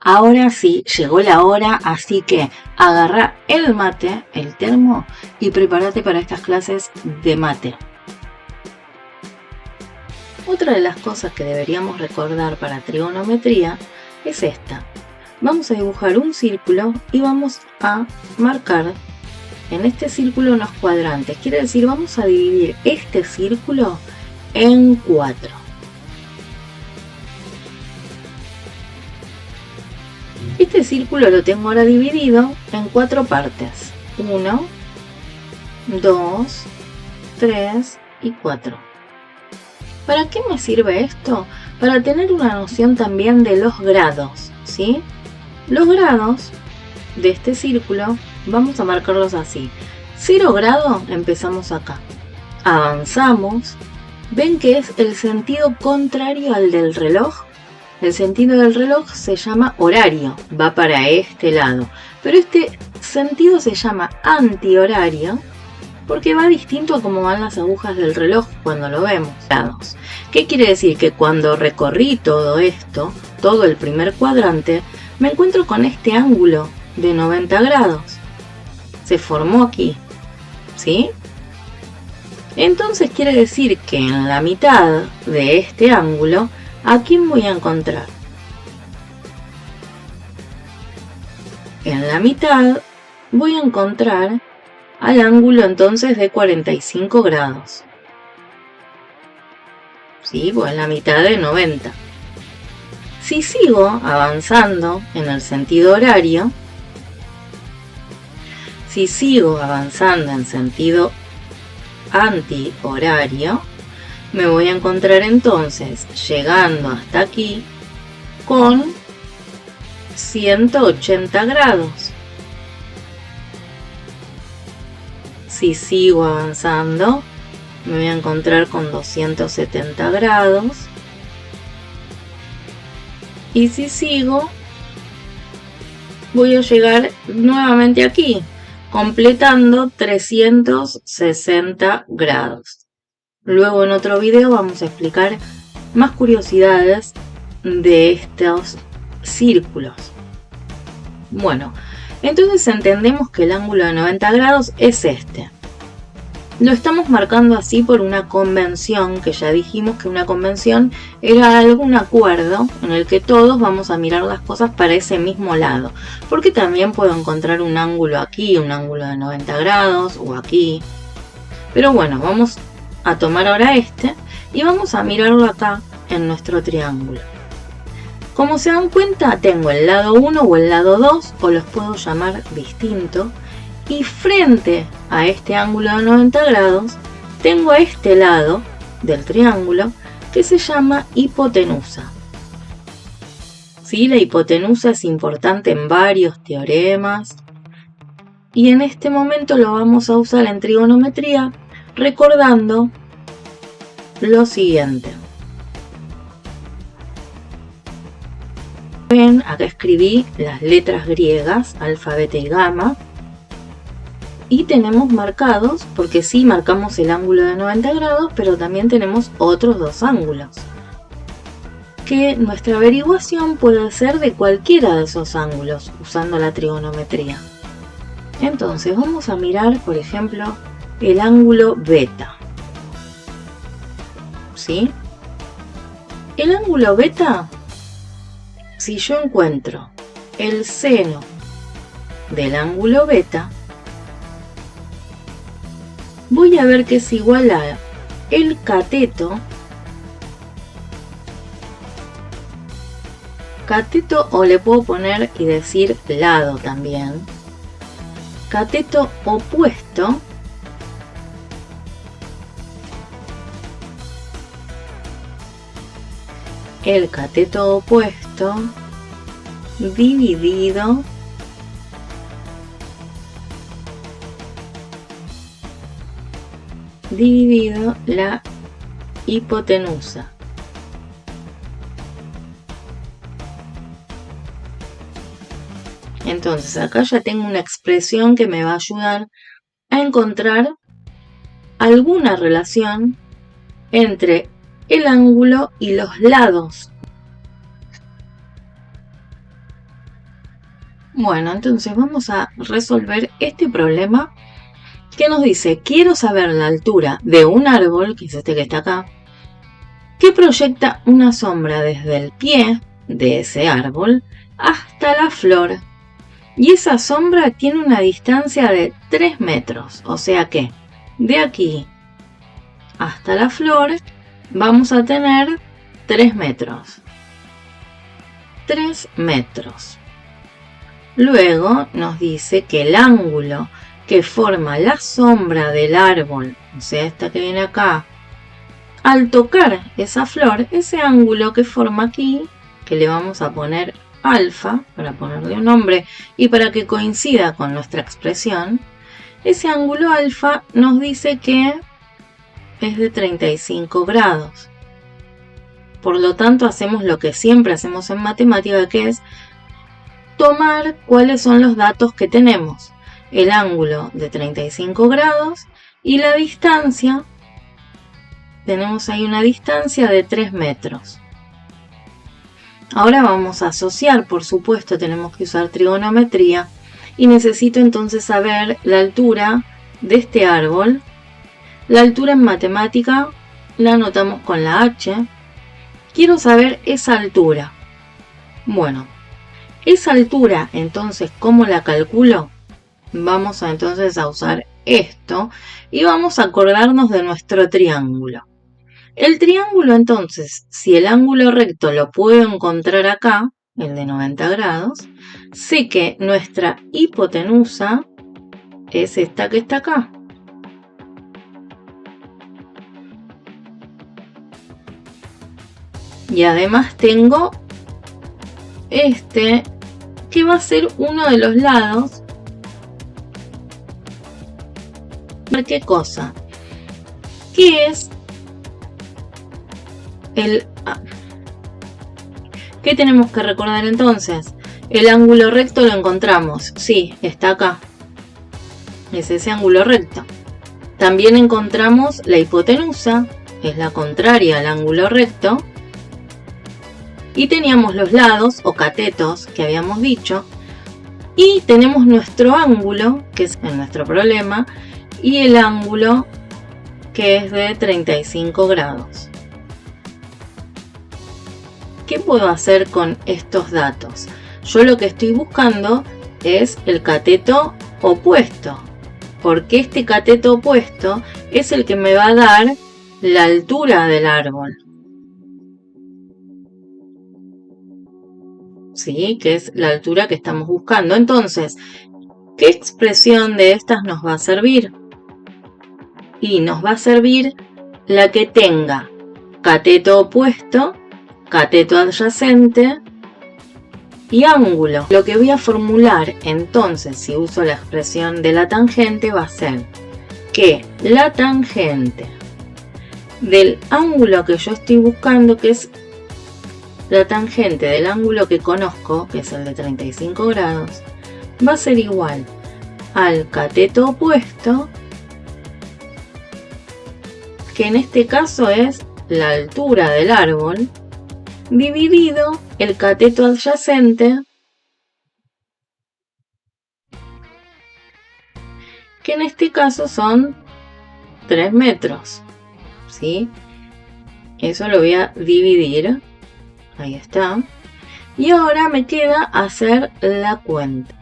Ahora sí, llegó la hora, así que agarra el mate, el termo, y prepárate para estas clases de mate. Otra de las cosas que deberíamos recordar para trigonometría es esta. Vamos a dibujar un círculo y vamos a marcar en este círculo unos cuadrantes. Quiere decir, vamos a dividir este círculo en 4. Este círculo lo tengo ahora dividido en 4 partes. 1, 2, 3 y 4. ¿Para qué me sirve esto? Para tener una noción también de los grados, ¿sí? Los grados de este círculo vamos a marcarlos así. 0 grado empezamos acá. Avanzamos. ¿Ven que es el sentido contrario al del reloj? El sentido del reloj se llama horario, va para este lado. Pero este sentido se llama antihorario porque va distinto a cómo van las agujas del reloj cuando lo vemos. ¿Qué quiere decir? Que cuando recorrí todo esto, todo el primer cuadrante, me encuentro con este ángulo de 90 grados. Se formó aquí, ¿sí? Entonces quiere decir que en la mitad de este ángulo, ¿a quién voy a encontrar? En la mitad voy a encontrar al ángulo entonces de 45 grados. ¿Sí? Pues en la mitad de 90. Si sigo avanzando en el sentido horario, si sigo avanzando en sentido antihorario, me voy a encontrar entonces llegando hasta aquí con 180 grados. Si sigo avanzando, me voy a encontrar con 270 grados. Y si sigo, voy a llegar nuevamente aquí, completando 360 grados. Luego en otro video vamos a explicar más curiosidades de estos círculos. Bueno, entonces entendemos que el ángulo de 90 grados es este. Lo estamos marcando así por una convención, que ya dijimos que una convención era algún acuerdo en el que todos vamos a mirar las cosas para ese mismo lado. Porque también puedo encontrar un ángulo aquí, un ángulo de 90 grados o aquí. Pero bueno, vamos a tomar ahora este y vamos a mirarlo acá en nuestro triángulo. Como se dan cuenta, tengo el lado 1 o el lado 2, o los puedo llamar distinto. Y frente a este ángulo de 90 grados, tengo este lado del triángulo que se llama hipotenusa. ¿Sí? La hipotenusa es importante en varios teoremas. Y en este momento lo vamos a usar en trigonometría recordando lo siguiente. Ven, acá escribí las letras griegas, alfa, beta y gamma. Y tenemos marcados, porque sí marcamos el ángulo de 90 grados, pero también tenemos otros dos ángulos. Que nuestra averiguación puede ser de cualquiera de esos ángulos, usando la trigonometría. Entonces vamos a mirar, por ejemplo, el ángulo beta. ¿Sí? El ángulo beta, si yo encuentro el seno del ángulo beta, voy a ver que es igual a el cateto o le puedo poner y decir lado también, cateto opuesto el cateto opuesto dividido la hipotenusa. Entonces acá ya tengo una expresión que me va a ayudar a encontrar alguna relación entre el ángulo y los lados. Bueno, entonces vamos a resolver este problema que nos dice, quiero saber la altura de un árbol, que es este que está acá, que proyecta una sombra desde el pie de ese árbol hasta la flor. Y esa sombra tiene una distancia de 3 metros, o sea que de aquí hasta la flor vamos a tener 3 metros. 3 metros. Luego nos dice que el ángulo que forma la sombra del árbol, o sea, esta que viene acá, al tocar esa flor, ese ángulo que forma aquí, que le vamos a poner alfa, para ponerle un nombre y para que coincida con nuestra expresión, ese ángulo alfa nos dice que es de 35 grados. Por lo tanto, hacemos lo que siempre hacemos en matemática, que es tomar cuáles son los datos que tenemos. El ángulo de 35 grados y la distancia. Tenemos ahí una distancia de 3 metros. Ahora vamos a asociar, por supuesto, tenemos que usar trigonometría. Y necesito entonces saber la altura de este árbol. La altura en matemática la anotamos con la H. Quiero saber esa altura. Bueno, esa altura, entonces, ¿cómo la calculo? Vamos a entonces a usar esto y vamos a acordarnos de nuestro triángulo. El triángulo, entonces, si el ángulo recto lo puedo encontrar acá, el de 90 grados, sé que nuestra hipotenusa es esta que está acá. Y además tengo este, que va a ser uno de los lados. ¿Qué cosa? ¿Qué es el... ¿Qué tenemos que recordar entonces? El ángulo recto lo encontramos. Sí, está acá. Es ese ángulo recto. También encontramos la hipotenusa, es la contraria al ángulo recto. Y teníamos los lados o catetos que habíamos dicho. Y tenemos nuestro ángulo, que es en nuestro problema, y el ángulo que es de 35 grados. ¿Qué puedo hacer con estos datos? Yo lo que estoy buscando es el cateto opuesto, porque este cateto opuesto es el que me va a dar la altura del árbol. ¿Sí? Que es la altura que estamos buscando. Entonces, ¿qué expresión de estas nos va a servir? Y nos va a servir la que tenga cateto opuesto, cateto adyacente y ángulo. Lo que voy a formular entonces, si uso la expresión de la tangente, va a ser que la tangente del ángulo que yo estoy buscando, que es la tangente del ángulo que conozco, que es el de 35 grados, va a ser igual al cateto opuesto, que en este caso es la altura del árbol, dividido el cateto adyacente, que en este caso son 3 metros. ¿Sí? Eso lo voy a dividir. Ahí está. Y ahora me queda hacer la cuenta.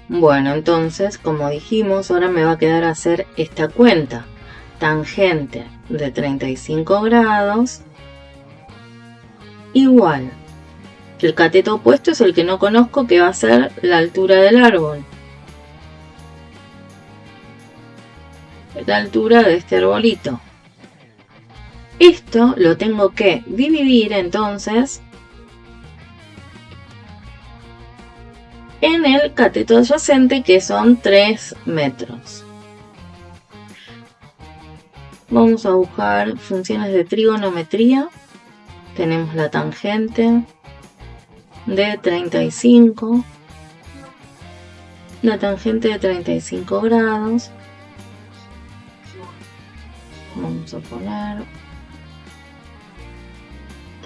Bueno, entonces, como dijimos, ahora me va a quedar hacer esta cuenta. Tangente de 35 grados igual. El cateto opuesto es el que no conozco, que va a ser la altura del árbol. La altura de este arbolito. Esto lo tengo que dividir entonces en el cateto adyacente, que son 3 metros. Vamos a buscar funciones de trigonometría. Tenemos la tangente de 35. La tangente de 35 grados. Vamos a poner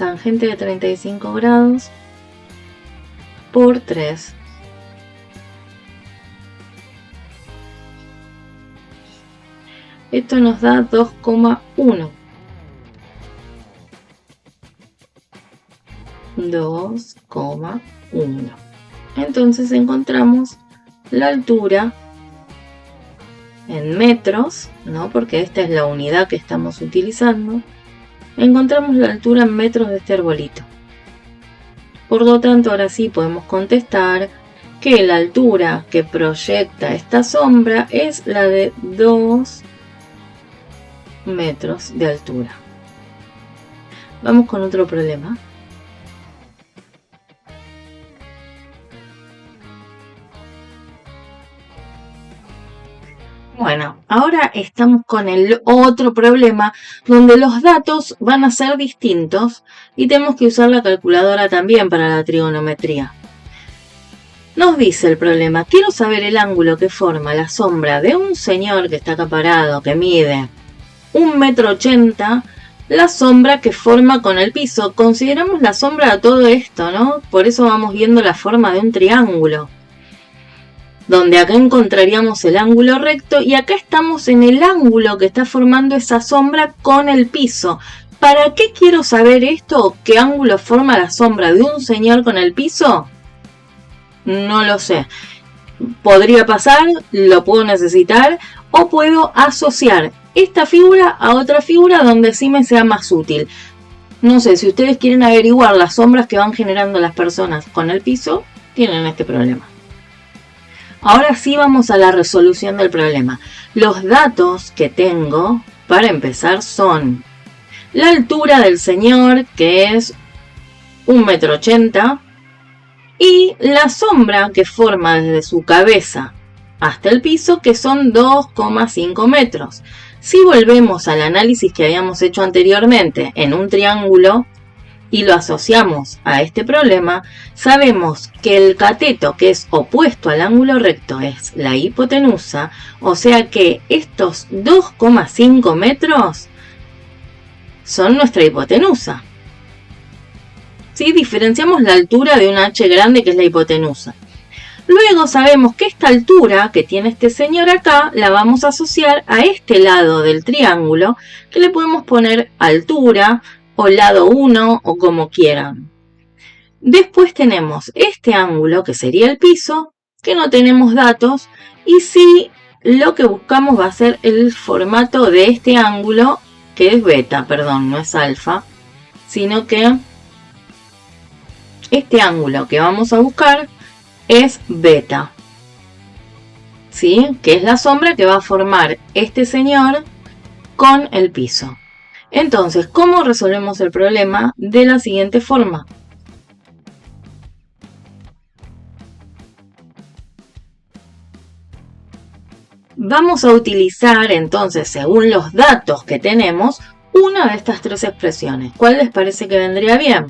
tangente de 35 grados por 3. Esto nos da 2,1. 2,1. Entonces encontramos la altura en metros, ¿no? Porque esta es la unidad que estamos utilizando. Encontramos la altura en metros de este arbolito. Por lo tanto, ahora sí podemos contestar que la altura que proyecta esta sombra es la de 2 metros de altura. Vamos con otro problema. Bueno, ahora estamos con el otro problema donde los datos van a ser distintos y tenemos que usar la calculadora también para la trigonometría. Nos dice el problema: quiero saber el ángulo que forma la sombra de un señor que está acá parado, que mide 1,80 m, la sombra que forma con el piso. Consideramos la sombra a todo esto, ¿no? Por eso vamos viendo la forma de un triángulo, donde acá encontraríamos el ángulo recto y acá estamos en el ángulo que está formando esa sombra con el piso. ¿Para qué quiero saber esto? ¿Qué ángulo forma la sombra de un señor con el piso? No lo sé. Podría pasar, lo puedo necesitar, o puedo asociar esta figura a otra figura donde sí me sea más útil. No sé, si ustedes quieren averiguar las sombras que van generando las personas con el piso, tienen este problema. Ahora sí vamos a la resolución del problema. Los datos que tengo, para empezar, son la altura del señor, que es 1,80 m, y la sombra que forma desde su cabeza hasta el piso, que son 2,5 metros. Si volvemos al análisis que habíamos hecho anteriormente en un triángulo y lo asociamos a este problema, sabemos que el cateto, que es opuesto al ángulo recto, es la hipotenusa, o sea que estos 2,5 metros son nuestra hipotenusa. ¿Sí? Diferenciamos la altura de una h grande, que es la hipotenusa. Luego sabemos que esta altura que tiene este señor acá la vamos a asociar a este lado del triángulo, que le podemos poner altura o lado 1 o como quieran. Después tenemos este ángulo, que sería el piso, que no tenemos datos, y sí lo que buscamos va a ser el formato de este ángulo, que es beta, perdón, no es alfa, sino que este ángulo que vamos a buscar es beta, ¿sí? Que es la sombra que va a formar este señor con el piso. Entonces, ¿cómo resolvemos el problema? De la siguiente forma. Vamos a utilizar entonces, según los datos que tenemos, una de estas tres expresiones. ¿Cuál les parece que vendría bien?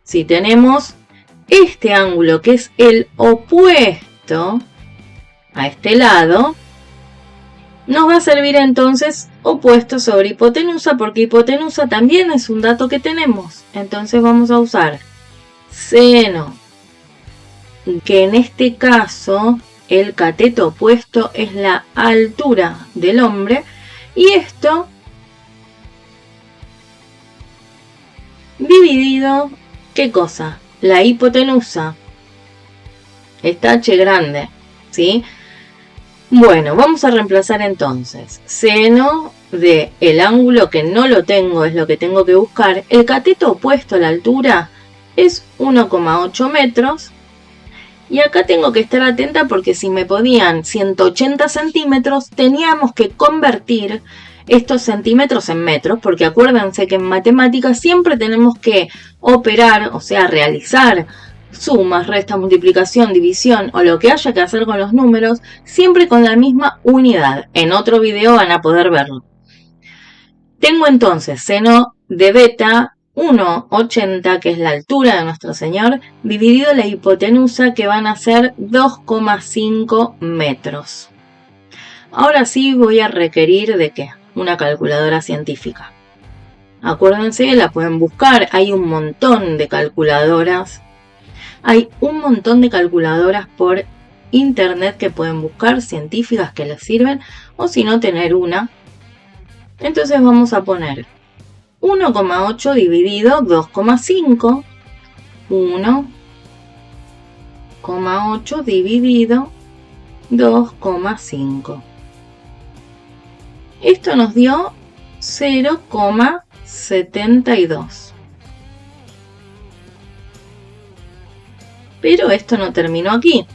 Si tenemos este ángulo, que es el opuesto a este lado, nos va a servir entonces opuesto sobre hipotenusa, porque hipotenusa también es un dato que tenemos. Entonces vamos a usar seno, que en este caso el cateto opuesto es la altura del hombre, y esto dividido, ¿qué cosa? La hipotenusa, esta h grande, ¿sí? Bueno, vamos a reemplazar entonces seno de el ángulo, que no lo tengo, es lo que tengo que buscar. El cateto opuesto a la altura es 1,8 metros. Y acá tengo que estar atenta porque si me podían 180 centímetros, teníamos que convertir estos centímetros en metros, porque acuérdense que en matemáticas siempre tenemos que operar, o sea, realizar sumas, restas, multiplicación, división o lo que haya que hacer con los números, siempre con la misma unidad. En otro video van a poder verlo. Tengo entonces seno de beta 1,80, que es la altura de nuestro señor, dividido la hipotenusa, que van a ser 2,5 metros. Ahora sí voy a requerir de ¿qué? Una calculadora científica. Acuérdense, la pueden buscar, hay un montón de calculadoras. Hay un montón de calculadoras por internet que pueden buscar, científicas que les sirven, o si no, tener una. Entonces vamos a poner 1,8 dividido 2,5. 1,8 dividido 2,5. Esto nos dio 0,72. Pero esto no terminó aquí.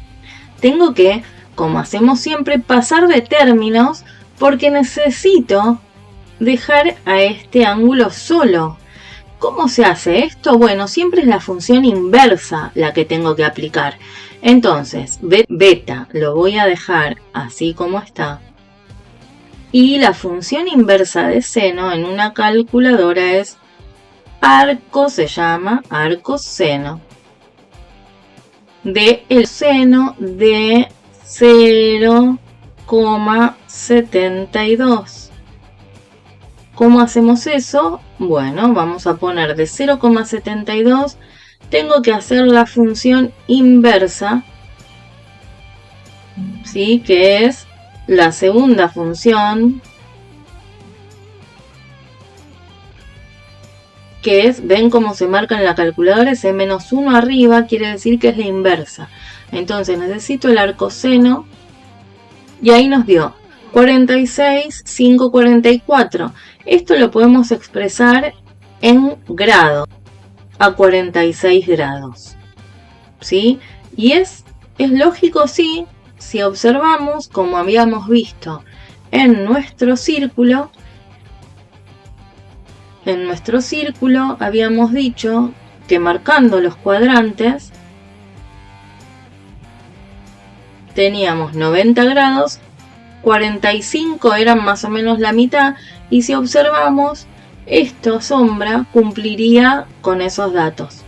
Tengo que, como hacemos siempre, pasar de términos porque necesito dejar a este ángulo solo. ¿Cómo se hace esto? Bueno, siempre es la función inversa la que tengo que aplicar. Entonces, beta lo voy a dejar así como está. Y la función inversa de seno en una calculadora es arco, se llama arco seno. De el seno de 0,72. ¿Cómo hacemos eso? Bueno, vamos a poner de 0,72. Tengo que hacer la función inversa, ¿sí? Que es la segunda función, que es, ven cómo se marca en la calculadora, ese -1 arriba quiere decir que es la inversa. Entonces necesito el arcoseno y ahí nos dio 46,544. Esto lo podemos expresar en grado, a 46 grados. ¿Sí? Y es lógico, sí, si observamos, como habíamos visto en nuestro círculo. En nuestro círculo habíamos dicho que marcando los cuadrantes teníamos 90 grados, 45 eran más o menos la mitad, y si observamos, esta sombra cumpliría con esos datos.